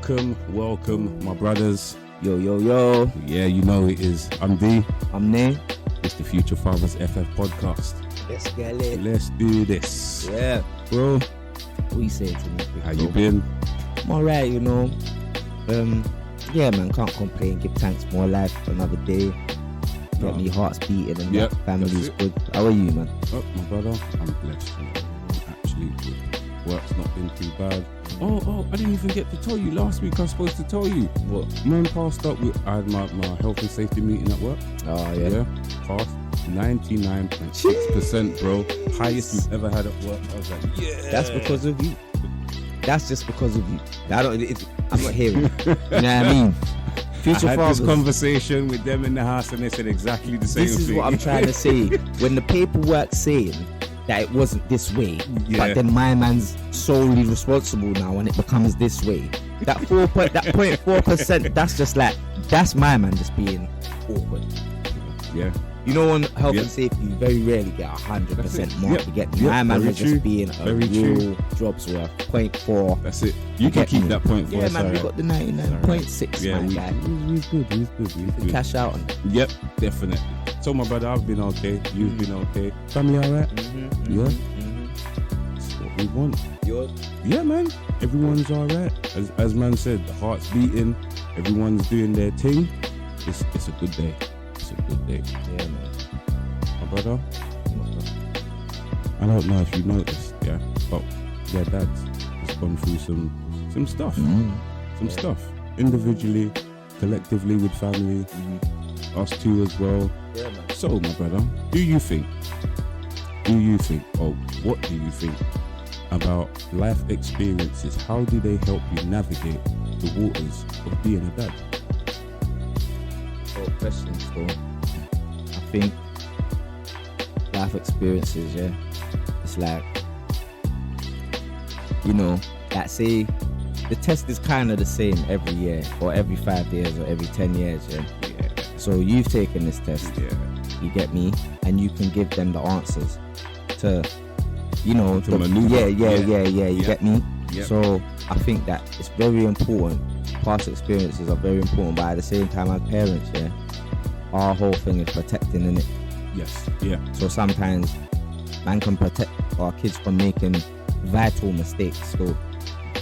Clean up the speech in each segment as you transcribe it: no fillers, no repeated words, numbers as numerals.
Welcome, my brothers. Yo. Yeah, you know it is. I'm D. I'm Nay. It's the Future Fathers FF podcast. Let's get it. Let's do this. Yeah. Bro, What you say to me? how you been? I'm alright, you know. Yeah, man, can't complain. Give thanks. More life, another day. Get me hearts beating and Yep, that family's that's good. How are you, man? Oh, my brother, I'm blessed. You know. I'm actually good. Work's not been too bad. Oh, I didn't even get to tell you. Last week I was supposed to tell you. What? Man passed up with, I had my health and safety meeting at work. Oh, yeah. Passed 99.6%, bro. Highest you've ever had at work. I was like, yeah. That's because of you. That's just because of you. I'm not hearing it. You know what I mean? Future I had fathers. this conversation with them in the house and they said exactly the same thing. This is what I'm trying to say. When the paperwork's saying that it wasn't this way, but then my man's solely responsible now and it becomes this way. That 0.4%, that's just like, that's my man just being awkward. Yeah. You know, on health and safety, you very rarely get 100% mark. You get my man was just being a real job's worth 0.4. That's it. You can keep that 0.4. Yeah, man, we got the 99.6. Yeah, my guy. He's good. Cash out on that. Yep, definitely. So my brother, I've been okay. You've been okay. Family alright? Yeah. That's what we want. Yours? Yeah, man. Everyone's alright. As man said, the heart's beating. Everyone's doing their thing. It's a good day. It's a good day. Yeah, man. My brother, I don't know if you noticed, but their dads has gone through some stuff. Stuff. Individually, collectively with family, us two as well. Yeah, man. So, my brother, what do you think about life experiences? How do they help you navigate the waters of being a dad? Questions though. I think life experiences, it's like, you know, that say the test is kind of the same every year or every 5 years or every 10 years, So you've taken this test, you get me, and you can give them the answers to, you know, to maneuver. You get me. So I think that it's very important. Past experiences are very important, but at the same time, as parents, our whole thing is protecting, innit? Yes. Yeah. So sometimes man can protect our kids from making vital mistakes. So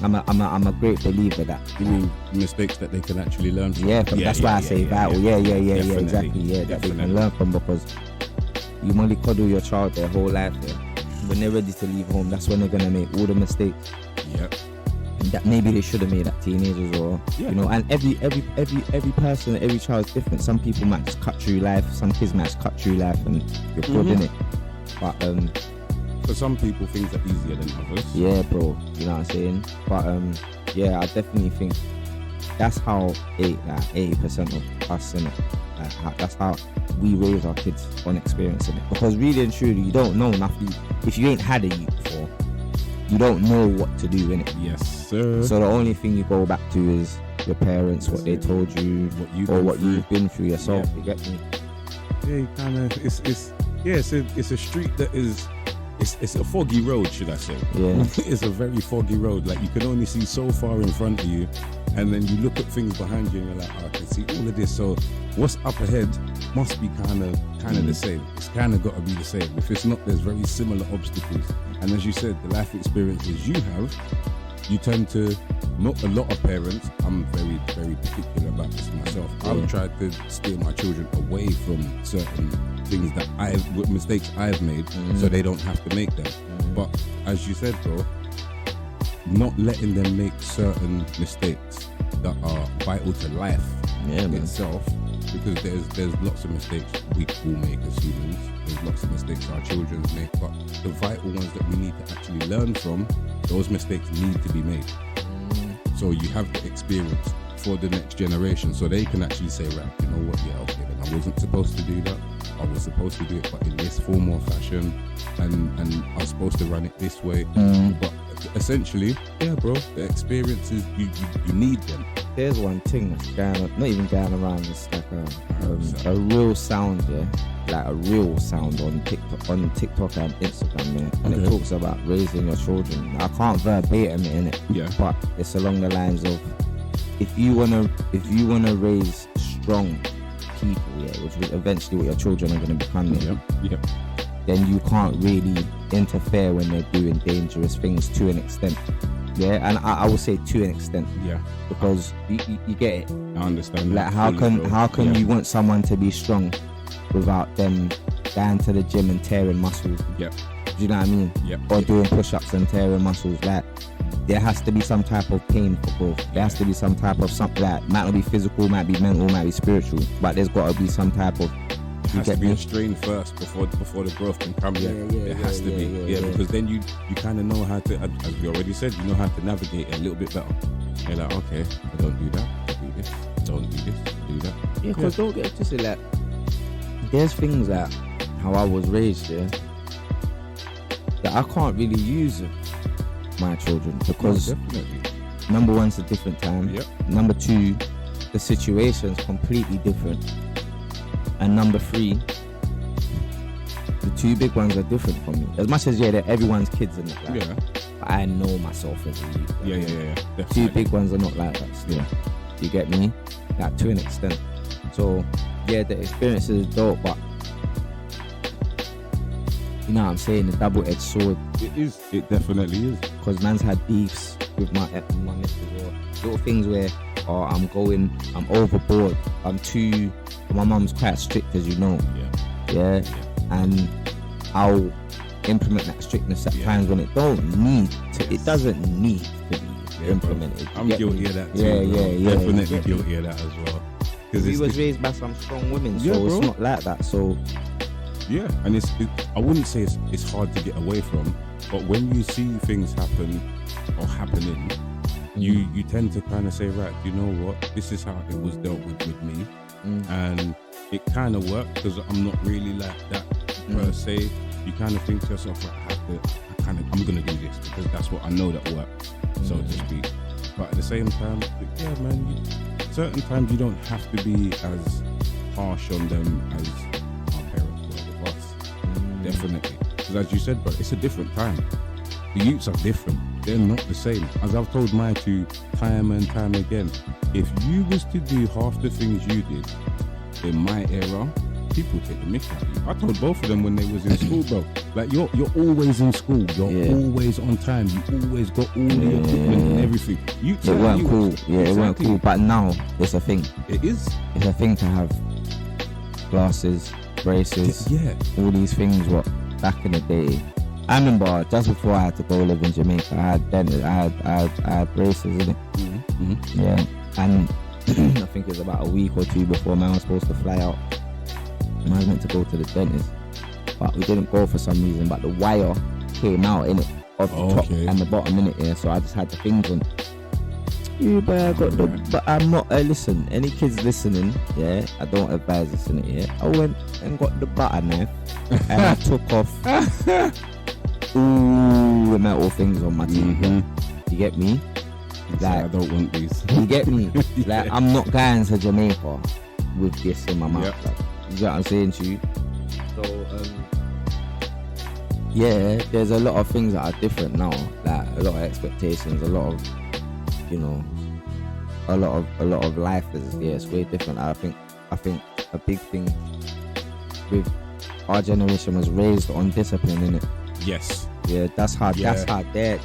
I'm a great believer that. You mean mistakes that they can actually learn from? That's why I say vital. Definitely. Exactly. That they can learn from, because you mollycoddle your child their whole life. When they're ready to leave home, that's when they're gonna make all the mistakes. Yep. That maybe they should have made at teenagers, or you know, and every person, every child is different. Some people might just cut through life, some kids might just cut through life and you're good in it. But for some people things are easier than others. Yeah, bro, you know what I'm saying? But I definitely think that's how 80% of us in it. That's how we raise our kids on experience in it. Because really and truly, you don't know nothing if you ain't had a youth before. You don't know what to do in it. Yes, sir. So the only thing you go back to is your parents, what they told you, what you've been through yourself. You get me? Yeah, kind of. It's a street that is. It's a foggy road, should I say? Yeah. It's a very foggy road. Like, you can only see so far in front of you, and then you look at things behind you, and you're like, I can see all of this. So what's up ahead must be kind of the same. It's kind of got to be the same. If it's not, there's very similar obstacles. And as you said, the life experiences you have, you tend to. Not a lot of parents. I'm very, very particular about this myself. I've tried to steer my children away from certain things mistakes I've made, so they don't have to make them. But as you said, bro, not letting them make certain mistakes that are vital to life itself, because there's lots of mistakes we all make as humans. There's lots of mistakes our children make, but the vital ones that we need to actually learn from, those mistakes need to be made. So you have the experience for the next generation, so they can actually say, right, you know what, then I wasn't supposed to do that. I was supposed to do it, but in this form or fashion, and I was supposed to run it this way. But essentially, bro, the experiences, you need them. There's one thing that's not even going around. It's like a real sound, like a real sound on TikTok and Instagram, and it talks about raising your children. I can't verbatim it in it, but it's along the lines of if you wanna raise strong people, which is eventually what your children are gonna become, then you can't really interfere when they're doing dangerous things to an extent. Yeah, and I will say to an extent. Yeah. Because you get it. I understand. Like how can you want someone to be strong without them going to the gym and tearing muscles? Yeah. Do you know what I mean? Yeah. Or doing push-ups and tearing muscles. Like there has to be some type of pain for both. There has to be some type of something that might not be physical, might be mental, might be spiritual, but there's got to be some type of. It has to be a strain first before the growth can come. It has to be. Because then you kind of know how to, as we already said, you know how to navigate it a little bit better. You're like, okay, I don't do that, I do this, don't do this, do that. Yeah, because don't get twisted. Like, there's things that how I was raised, that I can't really use with my children because number one, it's a different time. Number two, the situation's completely different. And number three, the two big ones are different from me. As much as they're everyone's kids and that. Like, but I know myself as a youth. Yeah. Two big ones are not like that still. You get me? Like to an extent. So yeah, the experience is dope, but you know what I'm saying, the double-edged sword. It is. It definitely is. Because man's had beefs with my miss as well. Little things where I'm overboard. My mum's quite strict, as you know. Yeah. And I'll implement that strictness at times when it don't need to. It doesn't need to be implemented. I'm guilty of that too. Yeah. Definitely guilty of that as well. Because we was raised by some strong women, so it's not like that. So yeah, and I wouldn't say it's hard to get away from, but when you see things happen or happening, you tend to kind of say, right, you know what, this is how it was dealt with me. And it kind of worked because I'm not really like that per se. You kind of think to yourself, right, I'm gonna do this because that's what I know that works, so to speak. But at the same time, yeah, man, certain times you don't have to be as harsh on them as our parents were with us. Definitely, because as you said, but it's a different time. The youths are different. They're not the same. As I've told my two time and time again, if you was to do half the things you did in my era, people take the mick out of you. I told both of them when they was in school, bro. Like you're always in school. You're always on time. You always got all the equipment and everything. It weren't cool. Yeah, it weren't cool. But now it's a thing. It is. It's a thing to have glasses, braces, all these things. What back in the day. I remember just before I had to go live in Jamaica, I had dentists, I had braces in it. Yeah, and I think it was about a week or two before man was supposed to fly out. And I was meant to go to the dentist, but we didn't go for some reason. But the wire came out in it of the top and the bottom in it. Yeah, so I just had the things on. Yeah, but I got but I'm not. Listen, any kids listening, yeah, I don't advise this in it. Yeah, I went and got the butter knife and I took off. Ooh, the metal things on my teeth. You get me? Like, I don't want these. You get me? Like, I'm not going to Jamaica with this in my mouth. Like, you get what I'm saying to you? So, yeah, there's a lot of things that are different now. Like, a lot of expectations, a lot of, you know, a lot of life is, it's way different. I think a big thing with our generation was raised on discipline, innit? Yes. Yeah, that's their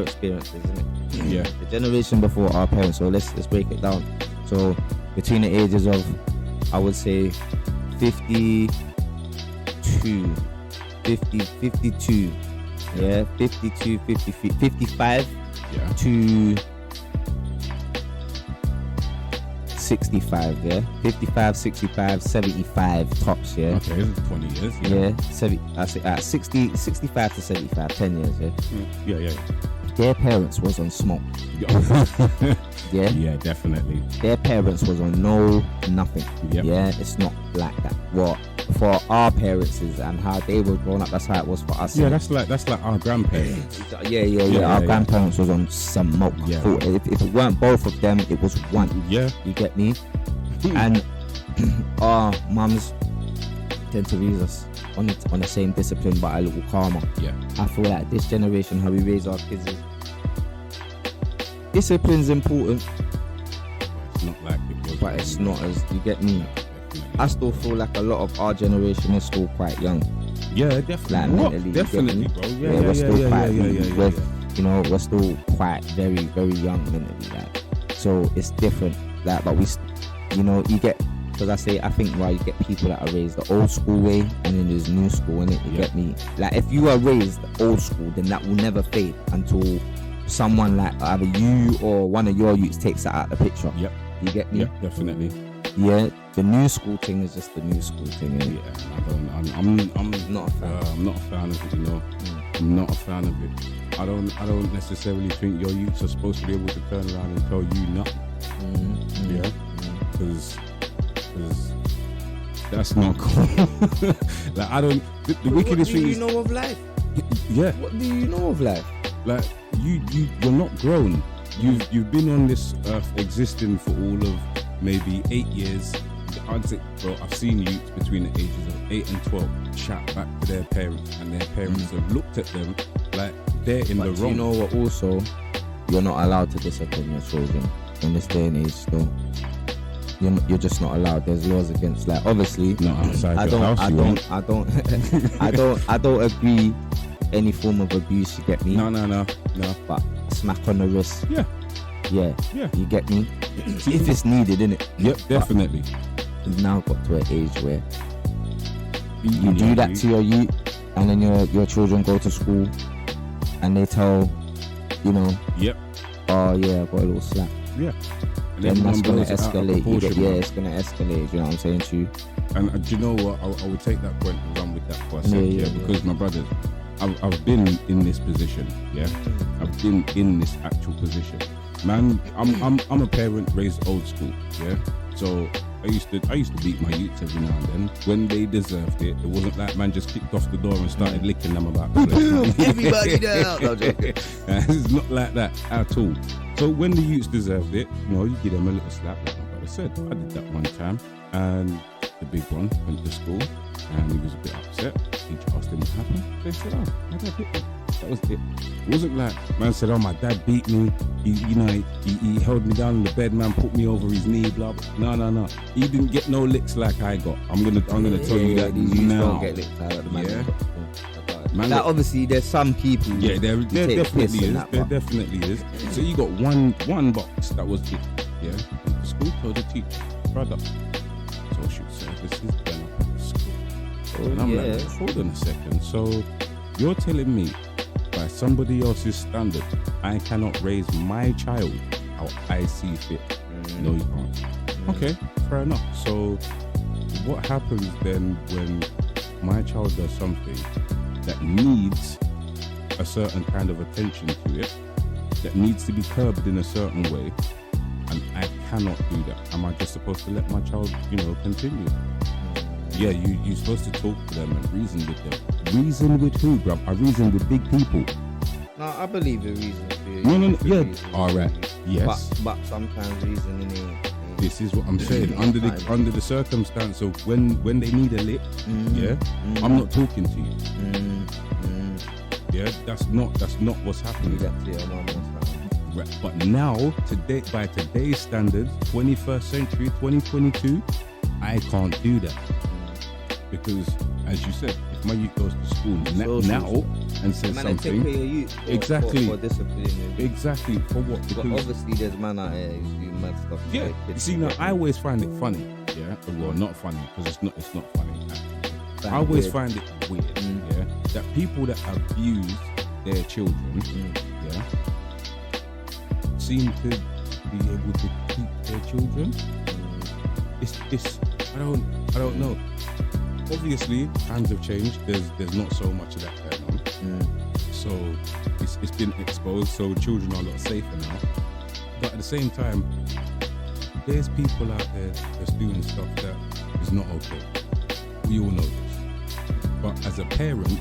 experiences, isn't it? Yeah. The generation before our parents, so let's break it down. So between the ages of, I would say 52, yeah, 52, 53, 55 to 65, yeah, 55, 65, 75 tops, yeah. Okay, 20 years. Yeah, 65 to 75, 10 years, yeah. Yeah. Their parents was on smoke. Yeah, definitely. Their parents was on nothing. Yeah, it's not like that. What for our parents is and how they were growing up, that's how it was for us. Yeah, that's like our grandparents. Our grandparents was on some smoke. Yeah. If it weren't both of them, it was one. Yeah. You get me? And our mums tend to raise us on the same discipline but a little calmer. Yeah. I feel like this generation, how we raise our kids is discipline's important, not like it was. but it's not as, you get me. Definitely. I still feel like a lot of our generation is still quite young. Yeah, definitely. Like What? mentally, you Definitely, get me? bro. we're still quite, Yeah. you know, we're still quite very, very young mentally, like, so it's different, like, but you know, you get, because I think, right, you get people that are raised the old school way, and then there's new school in it, you get me? Like, if you are raised the old school, then that will never fade until someone like either you or one of your youths takes that out of the picture. Yep. You get me? Yeah, definitely. Yeah, the new school thing is just the new school thing, innit? Yeah, I'm Not a fan. I'm not a fan of it, you know. I'm not a fan of it. I don't necessarily think your youths are supposed to be able to turn around and tell you nothing. Yeah, because that's not cool. Like, I don't. The wickedest thing is, What do you know of life? yeah, What do you know of life? like you're not grown. You've been on this earth existing for all of maybe 8 years. I'd say, bro, I've seen youths between the ages of 8 and 12 chat back to their parents, and their parents have looked at them like they're in the But wrong. you know what? Also, you're not allowed to discipline your children in this day and age. Still, you're just not allowed. There's laws against, like, obviously. Not outside I your don't. house. I you don't. won't. I don't. I don't agree. Any form of abuse, you get me? No. But smack on the wrist. Yeah. Yeah. You get me? See, If it's needed, innit? Yep, definitely. We've now got to an age where you do that to your youth, and then your children go to school, and they tell, you know, Yep. oh yeah, I got a little slap. Yeah. And Then that's gonna blows it out of escalate. You get, proportion, yeah, man. it's gonna escalate. You know what I'm saying to you? And do you know what? I would take that point and run with that for a second, Yeah. because my brothers, I've been in this position, yeah. I've been in this actual position, man. I'm a parent raised old school, yeah. So I used to beat my youths every now and then when they deserved it. It wasn't like man just kicked off the door and started licking them about the place. Everybody down. No, joking. It's not like that at all. So when the youths deserved it, you know, you give them a little slap, like my brother said. I did that one time, and the big one went to school, and he was a bit upset. He asked him what happened. They said, "Oh, my dad hit me." That was it. It wasn't like man said, "Oh, my dad beat me. He held me down in the bed, man, put me over his knee, blah blah." No. He didn't get no licks like I got. I'm gonna tell you that these youths now. don't get licked out of the man. Yeah. Man, Like, obviously, there's some people. yeah, there who take definitely piss in is. that, There but- definitely is. So you got one box that was it. Yeah. And the school told the teacher, brother, social services done up at the school. And I'm like, hold on a second. So you're telling me by somebody else's standard, I cannot raise my child how I see fit? No, you can't. Okay, fair enough. So what happens then when my child does something that needs a certain kind of attention to it, that needs to be curbed in a certain way, and I cannot do that? Am I just supposed to let my child, continue? Yeah, you're supposed to talk to them and reason with them. Reason with who, bruv? I reason with big people. No, I believe in reason. No, yeah. All right. Yes. But sometimes reasoning ain't. This is what I'm saying. Under the circumstance of when they need a lick, I'm not talking to you. Yeah, that's not what's happening. Right. But now, by today's standards, 21st century, 2022, I can't do that. Because, as you said, if my youth goes to school now and says Man, something, take care of you exactly, for discipline. exactly, for what? But Because obviously, there's man out here who's doing mad stuff. to yeah, their you kids. see, now I always find it funny. Yeah, well, not funny because it's not funny. But I always weird. find it weird. Yeah, that people that abuse their children, yeah, seem to be able to keep their children. It's I don't know. Obviously, times have changed. There's not so much of that going on. So it's been exposed. So children are a lot safer now. But at the same time, there's people out there that's doing stuff that is not okay. We all know this. But as a parent,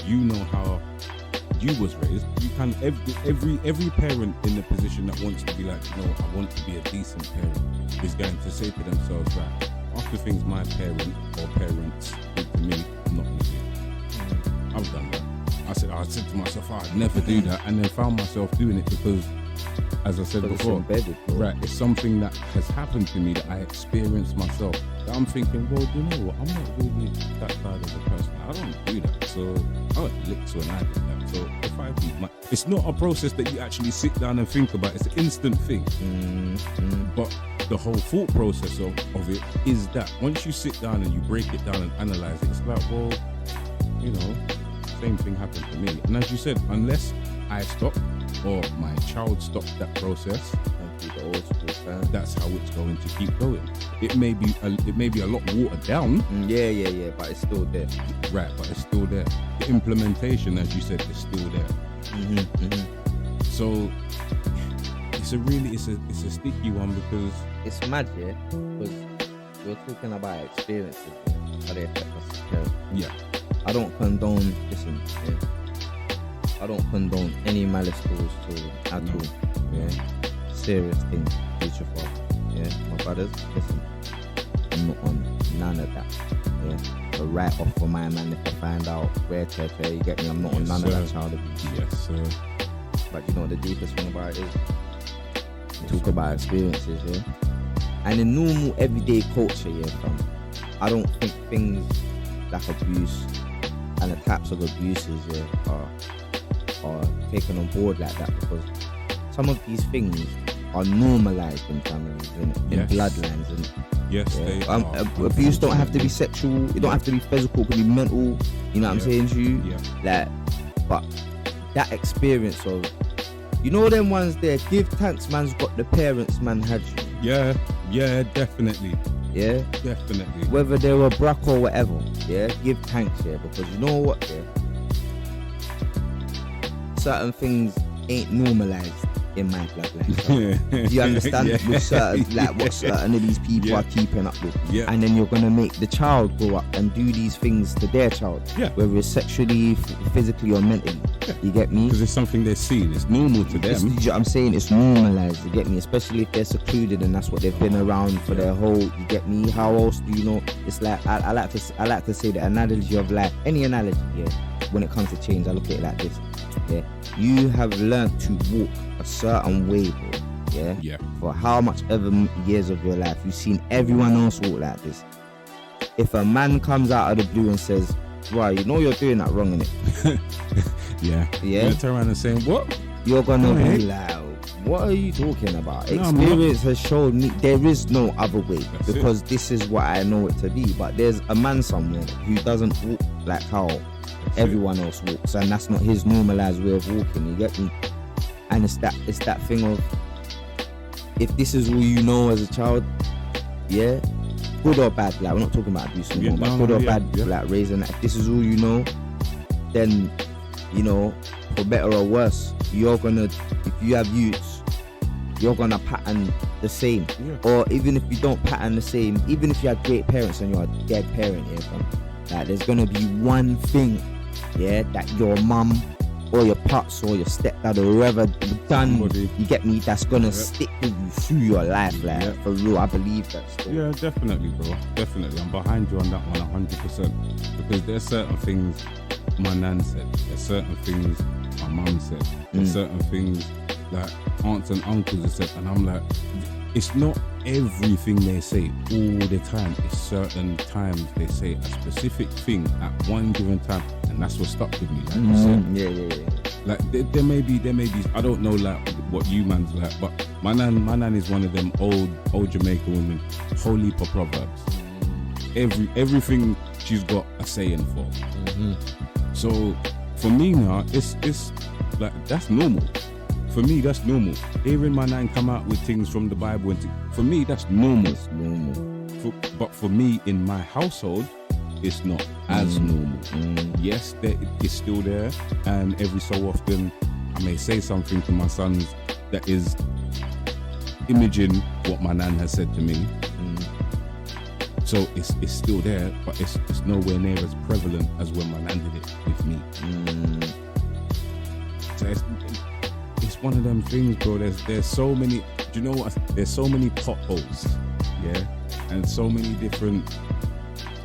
you know how you was raised. You can every parent in the position that wants to be like, no, I want to be a decent parent, is going to say to themselves, right, after things my parent or parents did to me, I'm not going to do. I've done that. I said to myself, I'd never do that, and then found myself doing it because as I said Because it's before, embedded, bro. right, it's something that has happened to me that I experienced myself. That I'm thinking, well, you know what? I'm not really that side of a person. I don't do that. So I got licked when I did that. So if I do, it's not a process that you actually sit down and think about. It's an instant thing. But the whole thought process of it is that once you sit down and you break it down and analyze it, it's like, well, you know, same thing happened to me. And as you said, unless I stop or my child stops that process, that's how it's going to keep going. It may be a lot watered down. Yeah, but it's still there. Right, but it's still there. The implementation, as you said, is still there. So it's a sticky one because it's mad, yeah. Because we're talking about experiences, how they affect us as parents. Yeah. I don't condone. Listen, yeah. I don't condone any malice towards children at all. Yeah. Serious thing, future father. Yeah. My brothers, listen. I'm not on none of that. Yeah. The write off for my man if I find out where to, you get me? I'm not on none of that child abuse. Yes, sir. But you know what the deepest thing about it is? Talk about experiences, yeah. And in normal everyday culture, yeah, fam, I don't think things like abuse and the types of abuses, yeah, are taken on board like that, because some of these things are normalized in families and in bloodlines, and yes, they are. Abuse don't have to be sexual, it don't have to be physical, it can be mental, you know what I'm saying to you? Like, but that experience of, you know, them ones there, give thanks man's got the parents man had you. Yeah, definitely. Yeah, definitely. Whether they were black or whatever, yeah, give thanks, yeah, because you know what, yeah, certain things ain't normalized in my bloodline. Do you understand? With certain, like what certain of these people are keeping up with, and then you're gonna make the child go up and do these things to their child, whether it's sexually, physically, or mentally. You get me? Because it's something they're seeing. It's normal to them. I'm saying it's normalized. You get me? Especially if they're secluded and that's what they've been around for their whole. You get me? How else do you know? It's like I like to say the analogy of life. Any analogy, yeah. When it comes to change, I look at it like this. Yeah, you have learned to walk a certain way, bro. Yeah. For how much ever years of your life, you've seen everyone else walk like this. If a man comes out of the blue and says, "Right, you know you're doing that wrong, innit?" Yeah. You're gonna turn around and say, "What?" You're gonna be like, "What are you talking about?" Experience has shown me there is no other way, because this is what I know it to be. But there's a man somewhere who doesn't walk like how everyone else walks, and that's not his normalized way of walking. You get me? And it's that thing of, if this is all you know as a child, yeah, good or bad, like we're not talking about abuse anymore, but good or bad, like raising that. If this is all you know, then, you know, for better or worse, you're gonna, if you have youths, you're gonna pattern the same. Or even if you don't pattern the same, even if you have great parents and you're a dead parent, like there's gonna be one thing, that your mum or your pops or your stepdad or whoever done, you get me, that's gonna stick with you through your life, like for real. I believe that still. Yeah, definitely, bro. Definitely. I'm behind you on that one 100%. Because there's certain things my nan said, there's certain things my mum said, there's certain things that aunts and uncles have said, and I'm like, it's not everything they say all the time. It's certain times they say a specific thing at one given time, and that's what stuck with me. Like you said. Yeah. Like there may be. I don't know like what you man's like, but my nan is one of them old Jamaican women. Whole heap of proverbs. Everything she's got a saying for. So for me now, it's like that's normal. For me, that's normal. Hearing my nan come out with things from the Bible, for me, that's normal. It's normal. But for me, in my household, it's not as normal. Yes, it's still there, and every so often, I may say something to my sons that is imaging what my nan has said to me. So it's still there, but it's nowhere near as prevalent as when my nan did it with me. So it's one of them things, bro. There's so many. Do you know what? There's so many potholes, and so many different.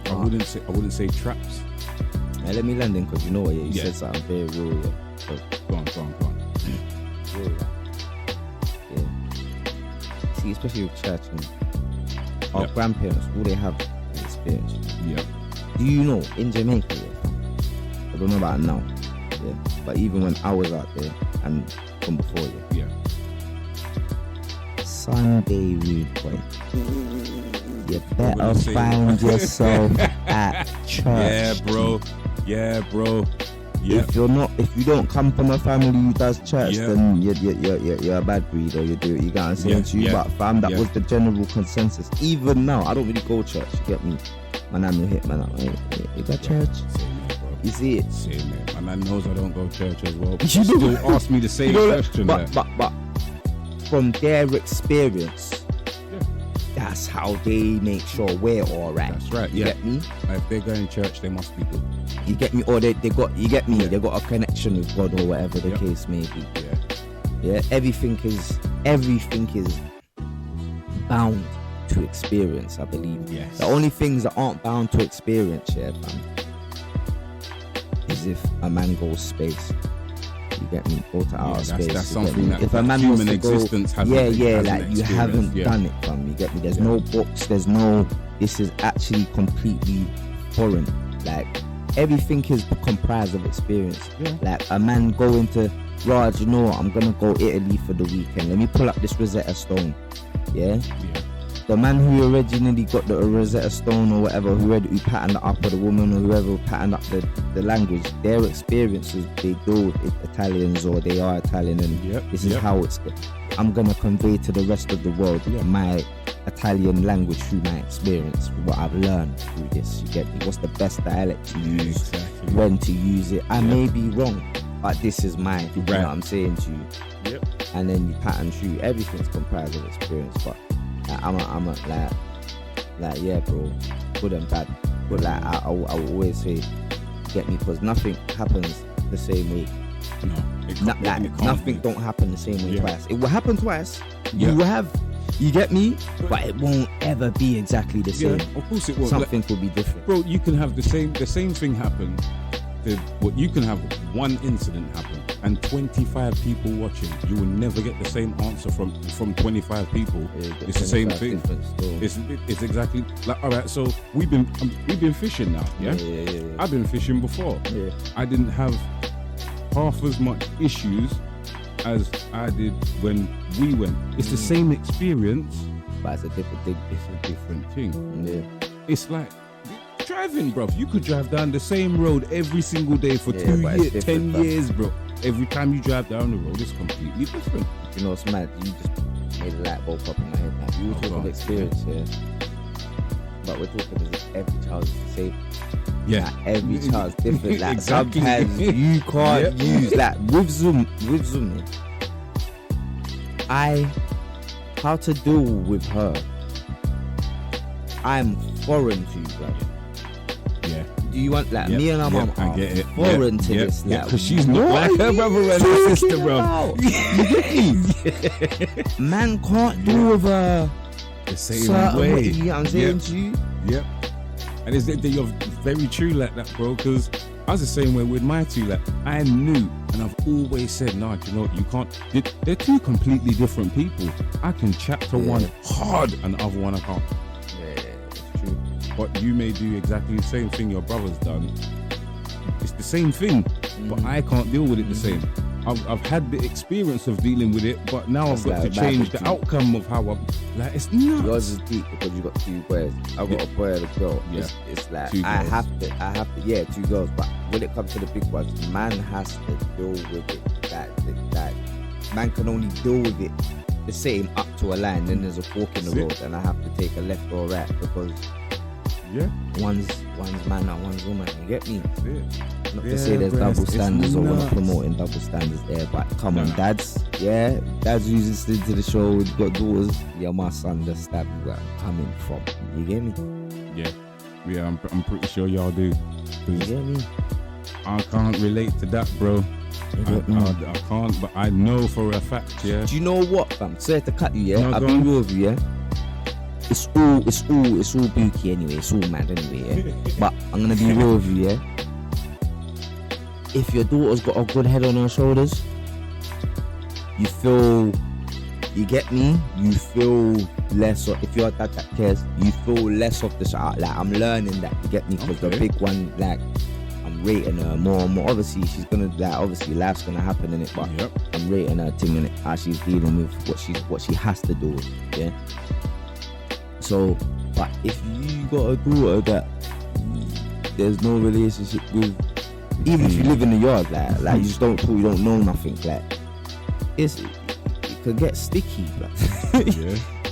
I wouldn't say traps. Now let me land in, because you know what? You said something very real. Go on. Real. see, especially with church and our grandparents, all they have is experience. Yeah. Do you know in Jamaica? I don't know about now. Yeah, but even when I was out there and from before, Yeah. Sunday rude boy. You better gonna say find that. yourself at church. Yeah, bro. Yeah, bro. Yeah. If you don't come from a family who does church, Yeah. then you're a bad breed, or you get what I'm saying to you. Yeah. But fam, that Yeah. was the general consensus. Even now, I don't really go church. You get me? My nan will hit man up. Hey, you got church? Same here, bro. You see it? Same here. My man knows I don't go to church as well. You Still do. ask me the same question. But there. from their experience, Yeah. that's how they make sure we're all right. That's right. You Yeah. get me? If they're going to church, they must be good. You get me? Or they got, you get me? Yeah. They got a connection with God or whatever the Yep. case may be. Yeah. Yeah, everything is bound to experience, I believe. Yes. The only things that aren't bound to experience, yeah, fam, is if a man goes space. You get me? Go to outer space. That's you get something me? that if a man wants human to go, existence hasn't like you experienced. haven't Yeah. done it, fam. You get me? There's Yeah. no books. There's no. This is actually completely foreign. Like everything is comprised of experience. Yeah. Like a man going to, Raj, you know what? I'm gonna go Italy for the weekend. Let me pull up this Rosetta Stone. Yeah. Yeah. The man who originally got the Rosetta Stone or whatever, who patterned it up, or the woman or whoever patterned up the language, their experiences, they deal with Italians or they are Italian, and this is how it's. I'm gonna convey to the rest of the world my Italian language through my experience, what I've learned through this. You get me? What's the best dialect to use? Exactly. When to use it? I may be wrong, but this is mine. You know what I'm saying to you? Yep. And then you pattern through. Everything's comprised of experience, but. I'm yeah, bro, good and bad. But like I will always say, get me, because nothing happens the same way. No, it can't Nothing be. don't happen the same way Yeah. twice. It will happen twice. Yeah. You will have, you get me, but it won't ever be exactly the same. Yeah, of course it won't. Something could be different. Bro, you can have the same thing happen. You can have one incident happen and 25 people watching. You will never get the same answer from 25 people. It's the same thing. It's exactly like, all right. So we've been fishing now. Yeah? Yeah. I've been fishing before. Yeah. I didn't have half as much issues as I did when we went. It's the same experience, But it's a different thing. it's a different thing. Yeah. It's like driving, bruv. You could drive down the same road every single day for Yeah, 2 but it's years, different, 10 bruv. years, bro. Every time you drive down the road, it's completely different. You know what's mad? You just made a light bulb pop in my head. Like, you were talking God. experience, yeah. But we're talking as if every child is the same. Yeah. Like, every child's different. Like Exactly. sometimes you can't Yeah. use like with Zoom. How to deal with her. I'm foreign to you, bro. Yeah. Do you want like Yep, me and my yep, mom I are get it. foreign Yep, to yep, this? yep, Like, 'cause she's not like her brother and her talking sister, bro. about? You get me? Man can't deal with her The same certain way. way. You know what I'm saying Yep. to you? Yep. And you're very true like that, bro, because I was the same way with my two. Like, I knew, and I've always said, no, you know what, you can't. They're two completely different people. I can chat to one hard and the other one I can't. Yeah, it's true. But you may do exactly the same thing your brother's done. It's the same thing, but I can't deal with it the same. I've had the experience of dealing with it, but now It's I've got like to change back the outcome of how I'm. Like, it's nuts. Yours is deep because you got two boys. I've got a boy and a girl. Yeah. It's like Two I girls. have to. Yeah, two girls. But when it comes to the big ones, man has to deal with it. That man can only deal with it the same up to a line. Then there's a fork in the That's it. road, and I have to take a left or right because Yeah, one's man and one's woman. You get me? that's it. Not Yeah, to say there's bro, double it's standards or we're not nuts. promoting double standards there, but come on, No. dads, dads who's listening to the show, you've got daughters, my son understand where I'm coming from. You get me? Yeah, I'm pretty sure y'all do. You get me? I can't relate to that, bro. I can't, but I know for a fact, yeah. Do you know what, fam? Sorry to cut you, No, I'll go be on. real with you, It's all booky anyway. It's all mad anyway, But I'm gonna be real with you, If your daughter's got a good head on her shoulders, you feel You get me? You feel less of, if you're a dad that cares, you feel less of the shot. Like, I'm learning that, you get me? Because the big one, like, I'm rating her more and more. Obviously, she's gonna, like, obviously life's gonna happen in it, but I'm rating her thing in it, how she's dealing with what she has to do, yeah? So, but if you got a daughter that there's no relationship with, even if you live in the yard, like you just don't talk, you don't know nothing, like, it could get sticky, like.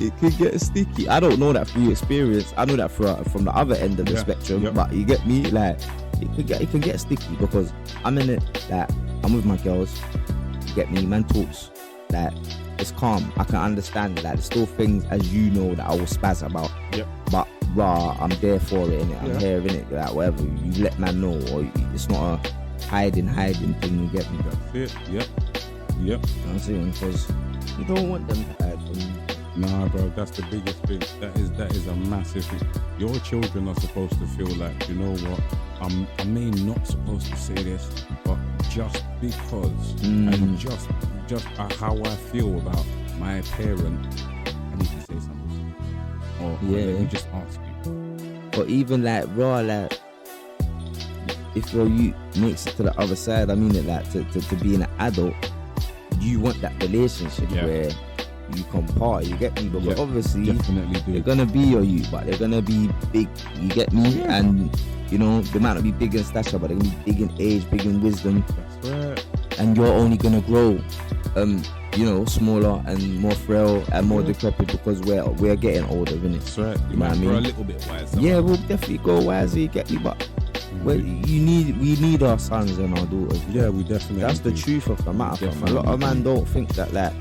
It could get sticky. I don't know that through experience. I know that from the other end of the spectrum, but you get me, like, it can get sticky because I'm in it, like, I'm with my girls, you get me, man talks, like, it's calm, I can understand, like, there's still things, as you know, that I will spaz about, but I'm there for it, innit? I'm here, innit? Like, whatever, you let man know, or it's not a hiding thing, you get me? That's it, yep. You know what I'm saying? Because you don't want them to hide from you. Nah, bro, that's the biggest thing. That is a massive thing. Your children are supposed to feel like, you know what, I may not supposed to say this, but just because and just how I feel about my parent, I need to say something. Or let me just ask you. But even like raw, like, if your youth makes it to the other side, I mean it, like, to being an adult, you want that relationship where you can part, you get me? Because obviously they're gonna be your youth, but they're gonna be big, you get me? And you know, they might not be big in stature, but they're gonna be big in age, big in wisdom. That's right. And you're only gonna grow you know, smaller and more frail and more decrepit because we're getting older, innit? That's right. You know what I mean? A little bit wiser. Yeah, we'll definitely go wiser, you get me? But we need our sons and our daughters. Yeah, we definitely. That's the truth of the matter. A lot of man don't think that, like,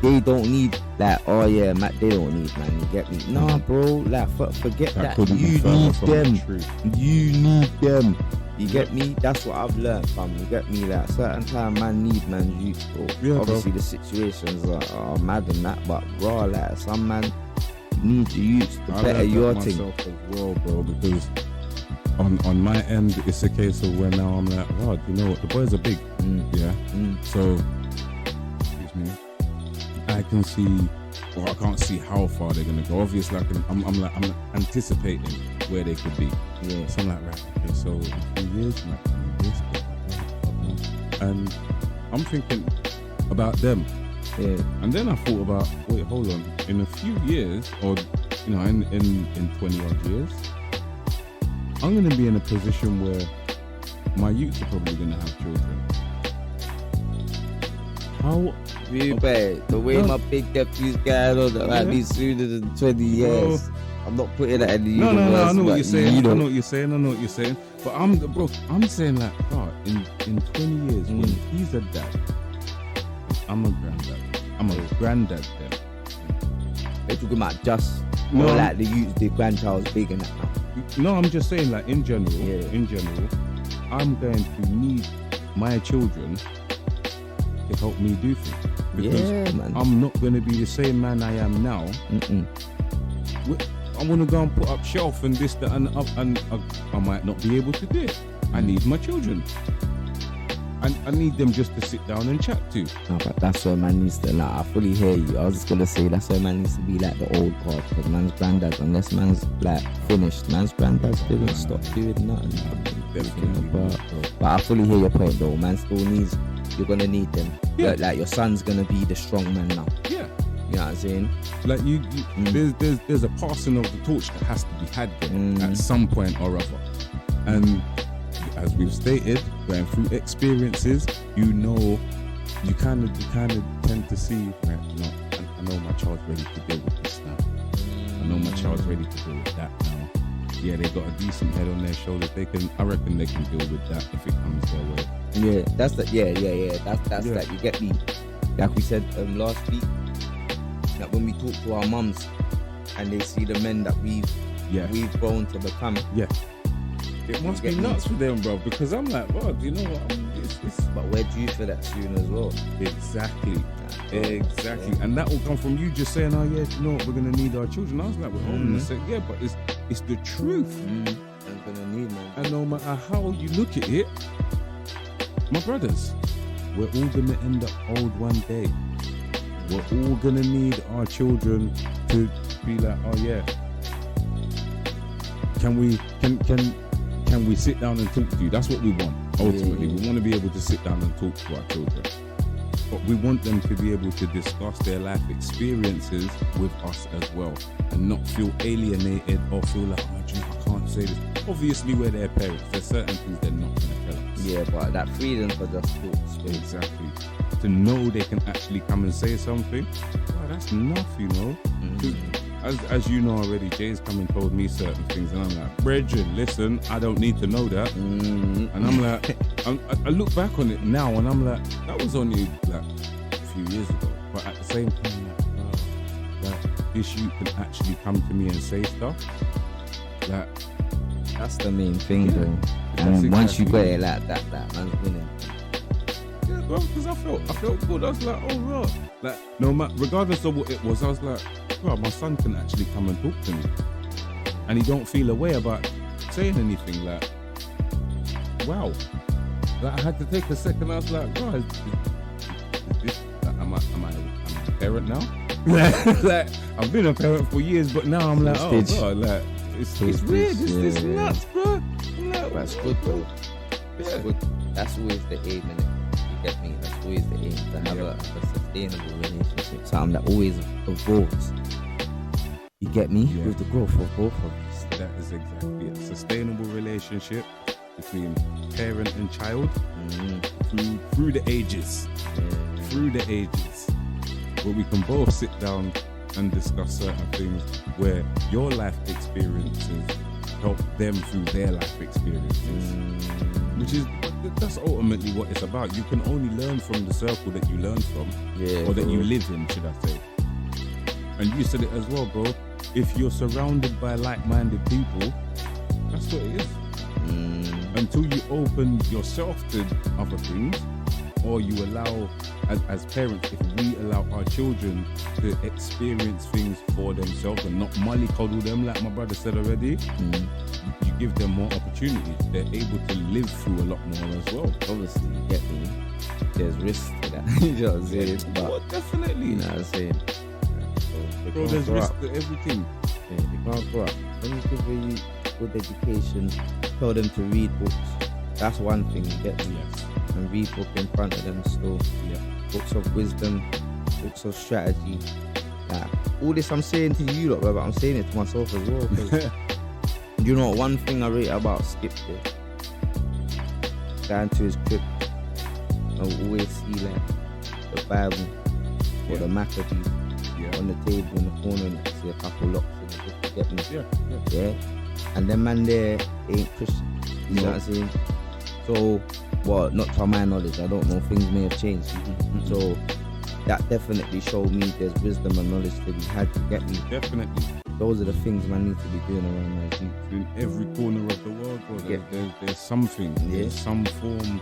they don't need, like, oh yeah, Matt, they don't need, man, you get me? Nah, bro, like, forget that. You need them. You need them. You get me? That's what I've learned, fam. You get me? Like, certain time man need man's youth, bro. Yeah, obviously, the situations are mad and that, but raw, like, some man need your youth to better your thing. As well, bro, because on my end, it's a case of where now I'm like, wow, you know what? The boys are big, So, excuse me, I can see, or I can't see how far they're gonna go. Obviously, I'm anticipating where they could be. Yeah. So I'm like, right, okay, so in a few years, and I'm thinking about them. Yeah. And then I thought about, wait, hold on, in a few years, or you know, in 20 odd years, I'm gonna be in a position where my youths are probably gonna have children. How? The way my big nephew's going on, that might be sooner than 20 years. I'm not putting that in the universe. No, I know what you're saying. I know what you're saying. But I'm saying like, in 20 years, when he's a dad, I'm a granddad. I'm a granddad then. They're talking about just more like the grandchild's big and that now. No, I'm just saying, like, in general, I'm going to need my children to help me do things. Because I'm not going to be the same man I am now. I'm going to go and put up shelf and this, that, and I might not be able to do it. I need my children. I need them just to sit down and chat to. No, but that's where man needs to, like, I fully hear you. I was just going to say that's where man needs to be like the old guard, because man's granddad, unless man's like finished, man's granddad's didn't stop doing nothing. But I fully hear your point though. Man still needs, you're going to need them. Yeah. Like your son's going to be the strong man now. Yeah. You know what I'm saying? Like there's a passing of the torch that has to be had at some point or other. And as we've stated, going through experiences, you know, you kind of tend to see, right, you know, I know my child's ready to deal with this now. I know my child's ready to deal with that now. Yeah, they got a decent head on their shoulders. I reckon they can deal with that if it comes their way. Yeah, that's that. Yeah. That's that. You get me? Like we said last week, that when we talk to our mums and they see the men that we've grown to become. Yeah. It must be nuts for them, bro, because I'm like, wow, do you know what? But we're due for that soon as well. Exactly. And that will come from you just saying, oh yeah, you know what, we're going to need our children. I was like, well, hold on a sec. Yeah, but it's the truth. I'm going to need them. And no matter how you look at it, my brothers, we're all going to end up old one day. we're all gonna need our children to be like, oh yeah, can we sit down and talk to you? That's what we want. Ultimately, we want to be able to sit down and talk to our children, but we want them to be able to discuss their life experiences with us as well, and not feel alienated or feel like, oh, do you know, I can't say this. Obviously, we're their parents. There's certain things they're not going to tell us. Yeah, but that freedom for just talk. Exactly. To know they can actually come and say something, oh, that's enough, you know. As you know already, Jay's come and told me certain things, and I'm like, Brethren, listen, I don't need to know that. And I'm like, I look back on it now, and I'm like, that was only like a few years ago. But at the same time, like, this you can actually come to me and say stuff. Like, that's the main thing, though. And And once you got it like that man's winning. Yeah, bro, because I felt good. I was like, oh, bro. Like, no matter, regardless of what it was, I was like, bro, my son can actually come and talk to me. And he don't feel a way about saying anything. Like, wow. Like, I had to take a second. I was like, bro, is this, am I a parent now? Like, I've been a parent for years, but now I'm like, oh, bro, like, it's weird. It's nuts, bro. Like, That's good, though. That's good. That's always the aim, innit? You get me? That's always the aim, to have a sustainable relationship, something that always evolves. You get me? Yeah. With the growth of both of us. that is exactly it. Sustainable relationship between parent and child through the ages. Through the ages. Where we can both sit down and discuss certain things where your life experiences help them through their life experiences. That's ultimately what it's about. You can only learn from the circle that you learn from, or that you live in, should I say. And you said it as well, bro. If you're surrounded by like-minded people, that's what it is. Until you open yourself to other things, or you allow, as parents, if we allow our children to experience things for themselves and not mollycoddle them, like my brother said already, you give them more opportunities. They're able to live through a lot more as well. Obviously, you get me. There's risk to that. You know what I'm saying? But definitely. You know what I'm saying? Bro, there's risk to everything. Yeah, they can't grow up. When you give you good education, tell them to read books. That's one thing, you get me. Yes. And read book in front of them still. Yeah. Books of wisdom, books of strategy. Like, all this I'm saying to you lot, but I'm saying it to myself as well. 'Cause you know, one thing I rate about Skip here, going to his crib, I always see like the Bible or the Maccabees on the table in the corner, and I see a couple locks in the book, you get me? Yeah. And them man there ain't Christian. You know what I'm saying? So, well, not to my knowledge, I don't know, things may have changed. So that definitely showed me there's wisdom and knowledge to be had, to get me. Definitely. Those are the things man need to be doing around my youth. In every corner of the world, bro, there's something. There's some form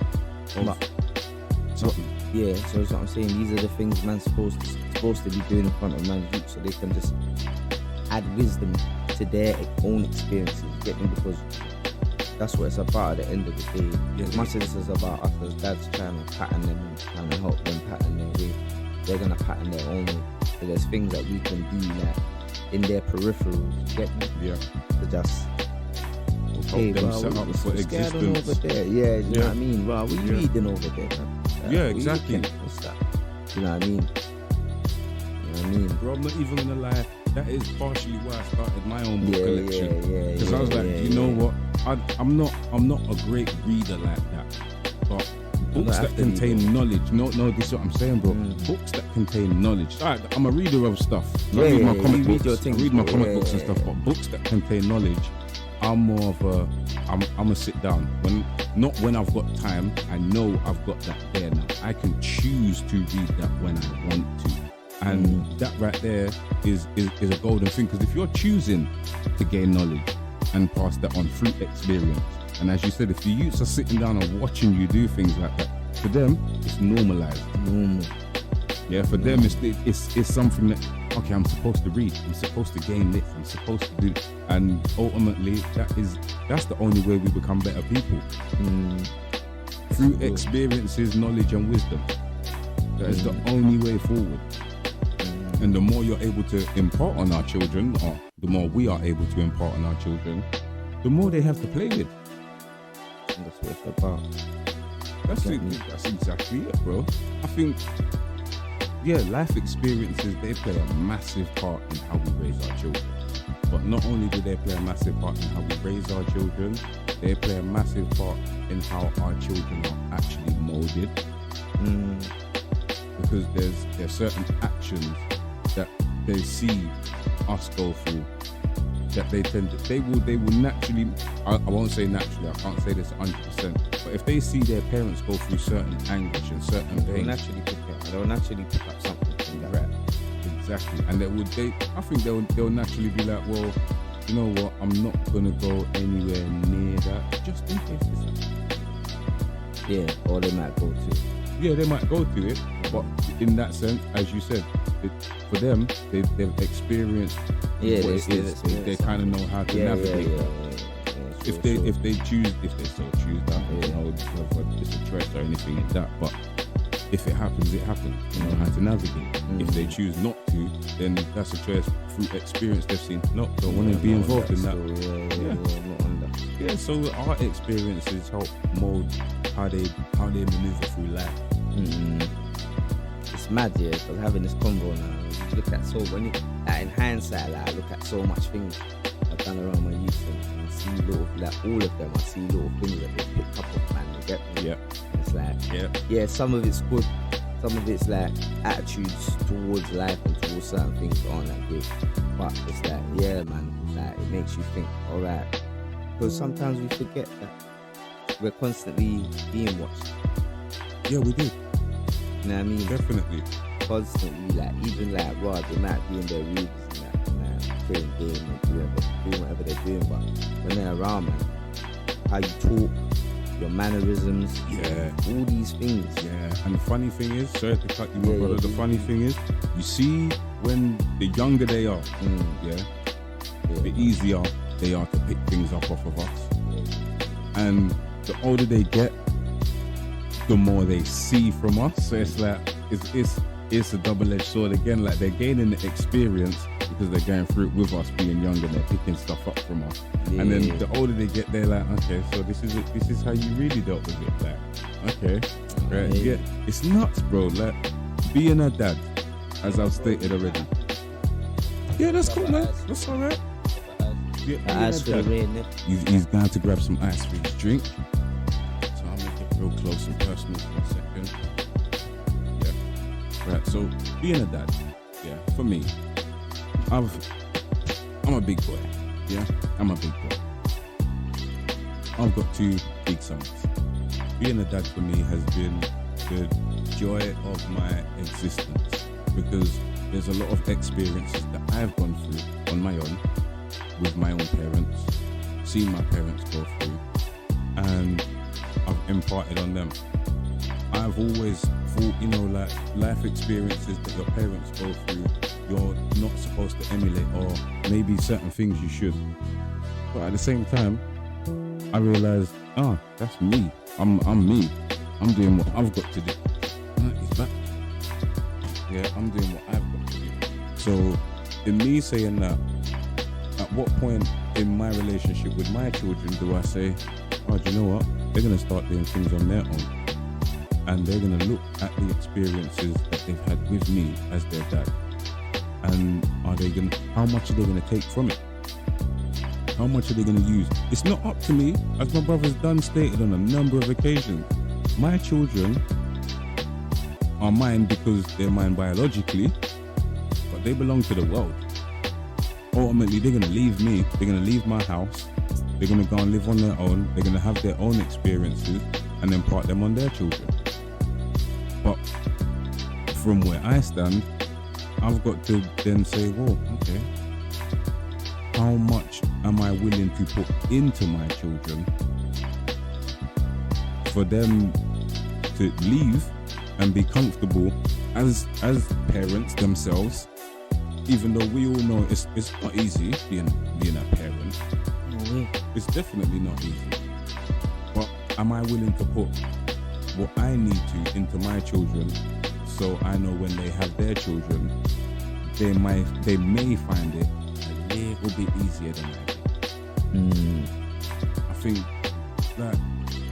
of something. Yeah, so that's what I'm saying. These are the things man's supposed to be doing in front of man's youth, so they can just add wisdom to their own experiences. Get me? Because that's what it's about at the end of the day. As much as this is about us as dads trying to pattern them and trying to help them pattern their way, they're gonna pattern their own way. So there's things that we can do like in their peripherals, get me? Yeah. To just help them set up for existence. Over there. Yeah, you know what I mean? Bro, what are you reading over there, man? Yeah, exactly. What's that? You know what I mean? You know what I mean? Bro, I'm not even gonna lie. That is partially why I started my own book collection. Because I was like, you know what? I'm not a great reader like that. But books that contain knowledge. No, this is what I'm saying, bro. Books that contain knowledge. I'm a reader of stuff. So I read my comic books. I read my comic books and stuff. But books that contain knowledge, I'm more of a I'm a sit down. When I've got time, I know I've got that there now. I can choose to read that when I want to. And that right there is a golden thing, because if you're choosing to gain knowledge and pass that on through experience, and as you said, if the youths are sitting down and watching you do things like that, for them it's normalized. Yeah, for them it's something that, okay, I'm supposed to read, I'm supposed to gain this, I'm supposed to do, and ultimately that's the only way we become better people. Through experiences, knowledge and wisdom. That is the only way forward. And the more you're able to impart on our children, or the more we are able to impart on our children, the more they have to play with. And that's what it's about. That's exactly it, bro. I think, yeah, life experiences, they play a massive part in how we raise our children. But not only do they play a massive part in how we raise our children, they play a massive part in how our children are actually molded. Because there's certain actions that they see us go through that they will naturally, I won't say naturally, I can't say this 100%, but if they see their parents go through certain anguish and certain They'll pain, naturally pick up something from that. right, exactly, and I think they'll naturally be like, well, you know what, I'm not gonna go anywhere near that, just in case this happens. Yeah, or they might go to. Yeah, they might go to it, but in that sense, as you said, for them, they've experienced what it is. They kind of know how to navigate that. If they so choose that, you know, whether it's a choice or anything like that. But if it happens, it happens. You know how to navigate. If they choose not to, then that's a choice through experience they've seen. No, don't want to be involved in that. Not on that. Yeah, so our experiences help mold how they maneuver through life. It's mad, yeah, because having this convo now, you look at in hindsight, like, I look at so much things I've done around my youth and I see little, like all of them, I see little things that they picked up on, man, you get me? Yeah. It's like, yeah, some of it's good, some of it's like attitudes towards life and towards certain things that aren't that good, but it's like, yeah, man, like, it makes you think, alright, because sometimes we forget that we're constantly being watched. Yeah, we do. You know what I mean? Definitely. Constantly, like, even like Rod, they might be in their rooms and like playing games and doing whatever they're doing, but when they're around, man, how you talk, your mannerisms, yeah, all these things. Yeah, and the funny thing is, sorry to cut you, my brother, the funny thing is, you see when the younger they are, the easier they are to pick things up off of us. And the older they get, the more they see from us. So it's like it's a double-edged sword again. Like, they're gaining the experience because they're going through it with us being younger. They're picking stuff up from us, and then the older they get, they're like, okay, so this is how you really dealt with it. Like, okay, right? Yeah, it's nuts, bro. Like, being a dad, as I've stated already. Yeah, that's cool, man. That's all right. Yeah, he's going to grab some ice for his drink. Real close and personal for a second. Yeah. Right, so being a dad, for me, I'm a big boy. Yeah, I'm a big boy. I've got 2 big sons. Being a dad for me has been the joy of my existence, because there's a lot of experiences that I've gone through on my own, with my own parents, seen my parents go through, and I've imparted on them. I've always thought, you know, like, life experiences that your parents go through, you're not supposed to emulate, or maybe certain things you should. But at the same time, I realized, that's me. I'm me. I'm doing what I've got to do. He's back. Yeah, I'm doing what I've got to do. So, in me saying that, at what point in my relationship with my children do I say, do you know what? They're going to start doing things on their own, and they're going to look at the experiences that they've had with me as their dad, and how much are they going to take from it? How much are they going to use? It's not up to me, as my brother's stated on a number of occasions. My children are mine because they're mine biologically, but they belong to the world. Ultimately, they're going to leave me, they're going to leave my house, they're going to go and live on their own, they're going to have their own experiences and impart them on their children. But from where I stand, I've got to then say, well, okay, how much am I willing to put into my children for them to leave and be comfortable as parents themselves, even though we all know it's not easy being a parent. It's definitely not easy. But am I willing to put what I need to into my children, so I know when they have their children, they may find it a little bit easier than I did. I think that,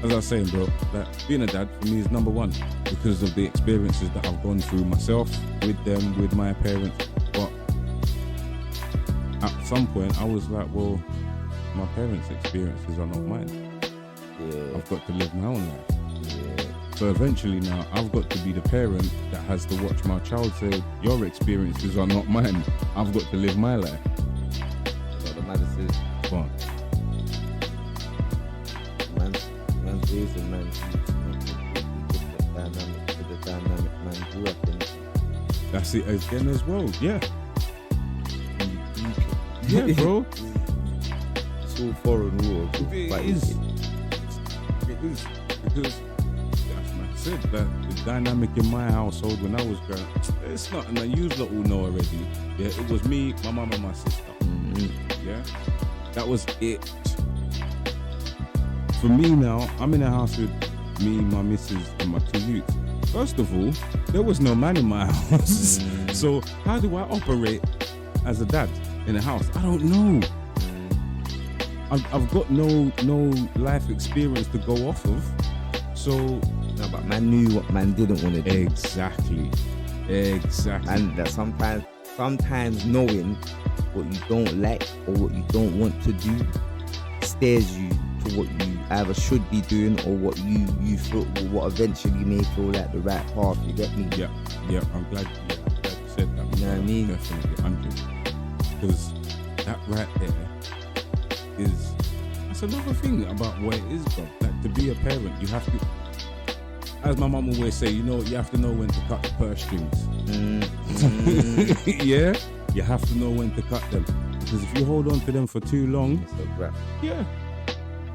as I was saying, bro, that being a dad for me is number one because of the experiences that I've gone through myself, with them, with my parents. But at some point, I was like, well, my parents' experiences are not mine. Yeah. I've got to live my own life. Yeah. So eventually now, I've got to be the parent that has to watch my child say, your experiences are not mine. I've got to live my life. What the matters is, But man's raising man's dynamic to the dynamic man grew up in. that's it again as well. Yeah. Yeah, bro. It's all foreign war. It is. It is. Because, as man said, that the dynamic in my household when I was growing up, it's not, and you lot all know already. Yeah, it was me, my mum, and my sister. Yeah, that was it. For me now, I'm in a house with me, my missus, and my two youths. First of all, there was no man in my house. So how do I operate as a dad in a house? I don't know. I've got no life experience to go off of. So No, but man knew what man didn't want to do. exactly. And that sometimes knowing what you don't like or what you don't want to do steers you to what you either should be doing or what you feel, what eventually may feel like the right path. You get me? Yeah. I'm glad you said that. You know what I mean? Definitely, 100. Because that right there that's another thing about what it is, bro. Like, to be a parent, you have to, as my mum always say, you have to know when to cut the purse strings. Yeah, you have to know when to cut them, because if you hold on to them for too long, It's a wrap. yeah,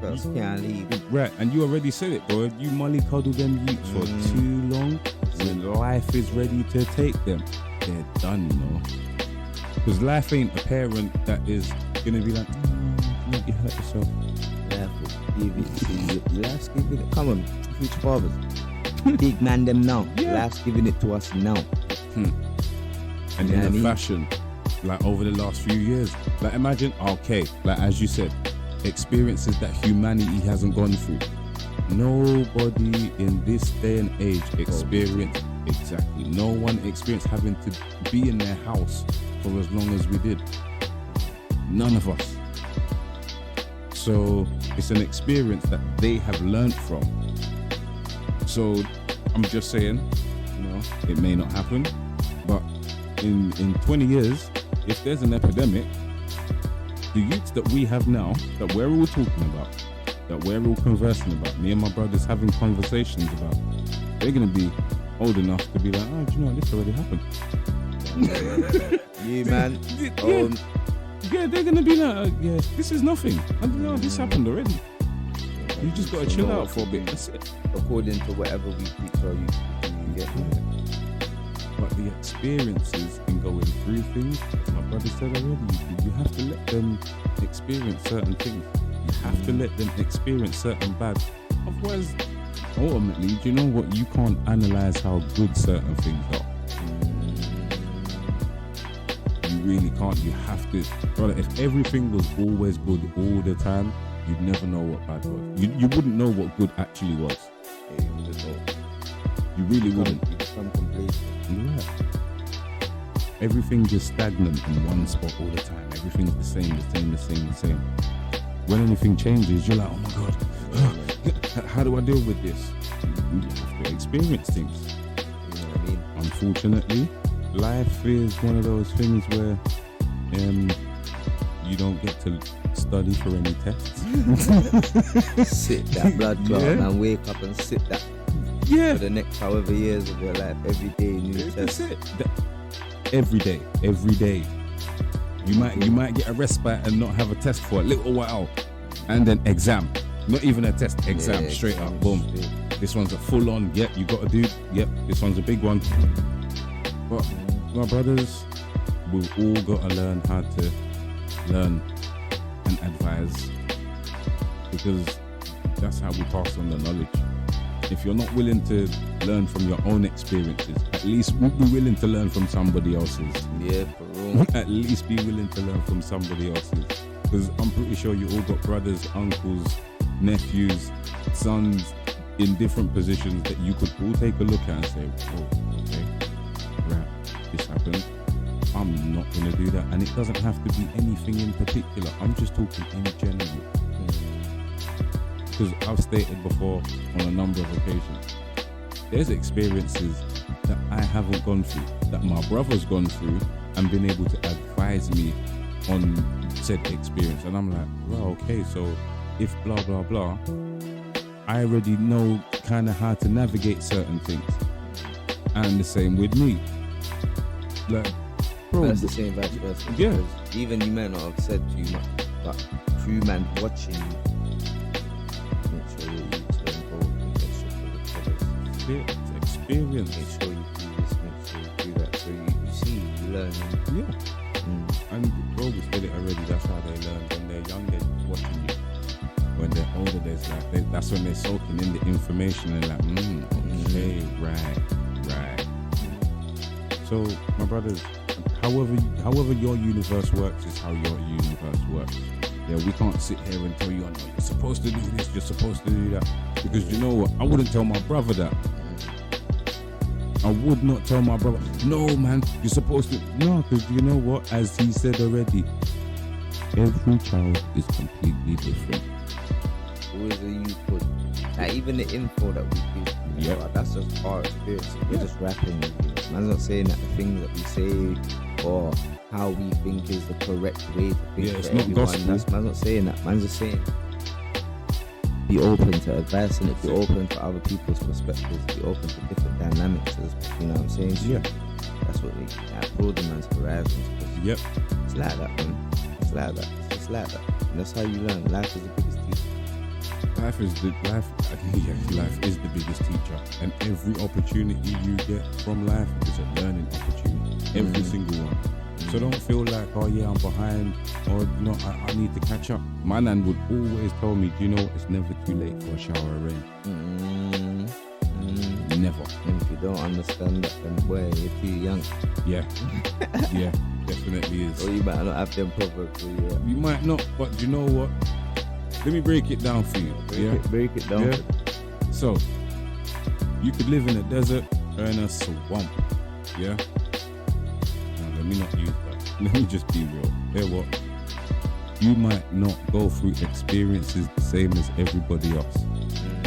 You can't leave. right. And you already said it, bro. You mollycoddle them youths for too long. When life is ready to take them, they're done, Because life ain't a parent that is gonna be like, oh, you hurt yourself. Life will give it to you. Life's giving it. Come on, future fathers. Big man them now. Yeah. Life's giving it to us now. And Yeah, I in mean- a fashion, like over the last few years, like imagine, okay, like as you said, experiences that humanity hasn't gone through. Nobody in this day and age experienced, exactly, no one experienced having to be in their house for as long as we did. None of us. So it's an experience that they have learned from. So I'm just saying, it may not happen, but in 20 years, if there's an epidemic, the youths that we have now, that we're all talking about, that we're all conversing about, me and my brothers having conversations about, they're going to be old enough to be like, oh, do you know what, this already happened. You man. Yeah, they're going to be like, yeah, this is nothing. I don't know, this happened already. You just got to chill out for a bit, that's it. According to whatever we teach our youth, you get me. But the experiences in going through things, as my brother said already, you have to let them experience certain things. You have to let them experience certain bad. Otherwise, ultimately, do you know what? You can't analyze how good certain things are. You really can't. You have to. Brother, if everything was always good all the time, you'd never know what bad was. You wouldn't know what good actually was. Yeah, you wouldn't know. You really wouldn't. You become complacent. Yeah. Everything's just stagnant in one spot all the time. Everything's the same. When anything changes, you're like, oh my God, how do I deal with this? You have to experience things. You know what I mean? Unfortunately, life is one of those things where you don't get to study for any tests. Sit that blood clot, Yeah. man. Wake up and sit that Yeah, for the next however years of your life. Every day, new that's test. it. Every day. You might get a respite and not have a test for a little while, and then exam. Not even a test, exam, Yeah, straight exam, up, boom. straight. This one's a full on. Yep, you got to do. Yep, this one's a big one. But my brothers, we've all got to learn how to learn and advise, because that's how we pass on the knowledge. if you're not willing to learn from your own experiences, at least be willing to learn from somebody else's. Yeah, for real. At least be willing to learn from somebody else's. Because I'm pretty sure you all got brothers, uncles, nephews, sons in different positions that you could all take a look at and say, oh, okay, right, this happened. I'm not going to do that. And it doesn't have to be anything in particular. I'm just talking in general. Because I've stated before on a number of occasions, there's experiences that I haven't gone through, that my brother's gone through and been able to advise me on said experience. And I'm like, well, okay, so if blah, blah, blah, I already know kind of how to navigate certain things. And the same with me. Like, bro, That's the same vice versa. Yeah. Because even you may not have said too much, but through man watching you, make sure you turn gold, make sure you recover, it's experience. make sure you do this, make sure you do that. So you see, you learn. Yeah. And bro, we said it already, that's how they learn. When they're young, they're watching you. When they're older, there's like, that's when they're soaking in the information and like, okay, right. So, my brothers, however your universe works is how your universe works. Yeah, we can't sit here and tell you, oh, no, you're supposed to do this, you're supposed to do that. Because you know what? I wouldn't tell my brother that. I would not tell my brother, no, man, you're supposed to. No, because you know what? As he said already, every child is completely different. Always a you put. Like even the info that we give, Yeah. that's just our experience. We're Yeah. just rapping with you. Man's not saying that the things that we say or how we think is the correct way to think Yeah, it's for not everyone. gospel. Man's not saying that. Man's just saying be open to advice and be open to other people's perspectives, be open to different dynamics. You know what I'm saying? So Yeah. that's what we broaden man's horizons. 'Cause Yep. it's like that, man. It's like that. It's just like that. And that's how you learn. Life is the biggest teacher. Life is the biggest teacher, and every opportunity you get from life is a learning opportunity. Every single one. So don't feel like, oh yeah, I'm behind, or you know, I need to catch up. My nan would always tell me, do you know, it's never too late for a shower of rain. Never. And if you don't understand that, then boy, you're too young. Yeah. Yeah, definitely is. Or you might not have them proverbs. You might not, but you know what? Let me break it down for you. Break it down. Yeah. So, you could live in a desert or in a swamp. Yeah. Now, let me not use that. Let me just be real. Hear what? You might not go through experiences the same as everybody else.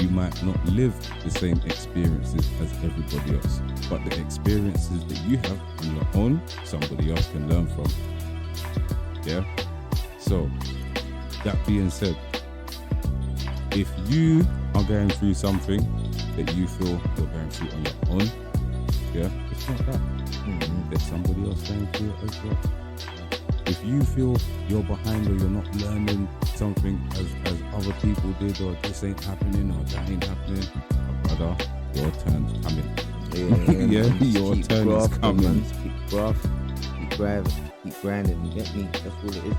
You might not live the same experiences as everybody else. But the experiences that you have on your own, somebody else can learn from. Yeah. So, that being said, if you are going through something that you feel you're going through on your own, yeah, it's not that. There's somebody else going through it as well. If you feel you're behind or you're not learning something as other people did, or this ain't happening or that ain't happening, brother, your turn's coming. Yeah, your keep turn is grafting, coming. Man. Keep grafting, keep grinding. You get me? That's all it is.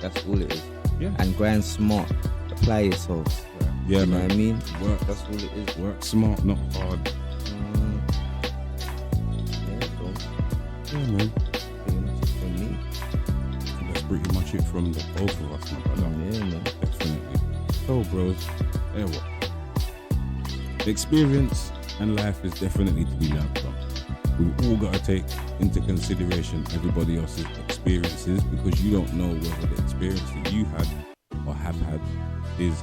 That's all it is. Yeah. And grind smart. Apply yourselves. Yeah, You know man. what I mean? Work, That's all it is. work smart, not hard. Yeah, bro. Yeah, man. Pretty much it from me. That's pretty much it from the both of us, my brother. Yeah, man. Definitely. So, bros, there what? Experience and life is definitely to be learned from. We've all got to take into consideration everybody else's experiences, because you don't know whether the experience that you had or have had is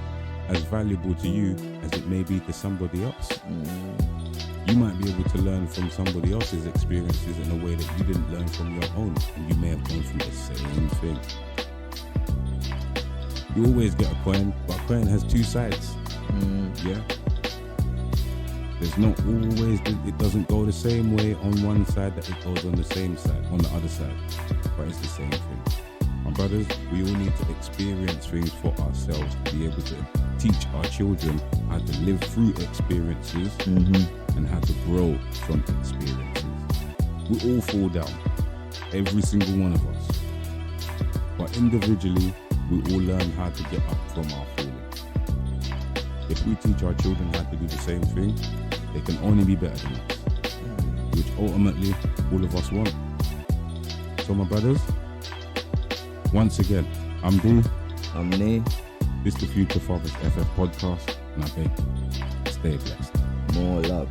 as valuable to you as it may be to somebody else. You might be able to learn from somebody else's experiences in a way that you didn't learn from your own, and you may have gone through the same thing. You always get a coin, but a coin has two sides. Yeah. There's not always, it doesn't go the same way on one side that it goes on the same side, on the other side. But it's the same thing. My brothers, we all need to experience things for ourselves to be able to teach our children how to live through experiences and how to grow from experiences. We all fall down, every single one of us. But individually, we all learn how to get up from our falling. if we teach our children how to do the same thing, they can only be better than us, which ultimately all of us want. So my brothers, once again, I'm D. I'm Ne. This is the Future Fathers FF podcast, and I beg, stay blessed. More love.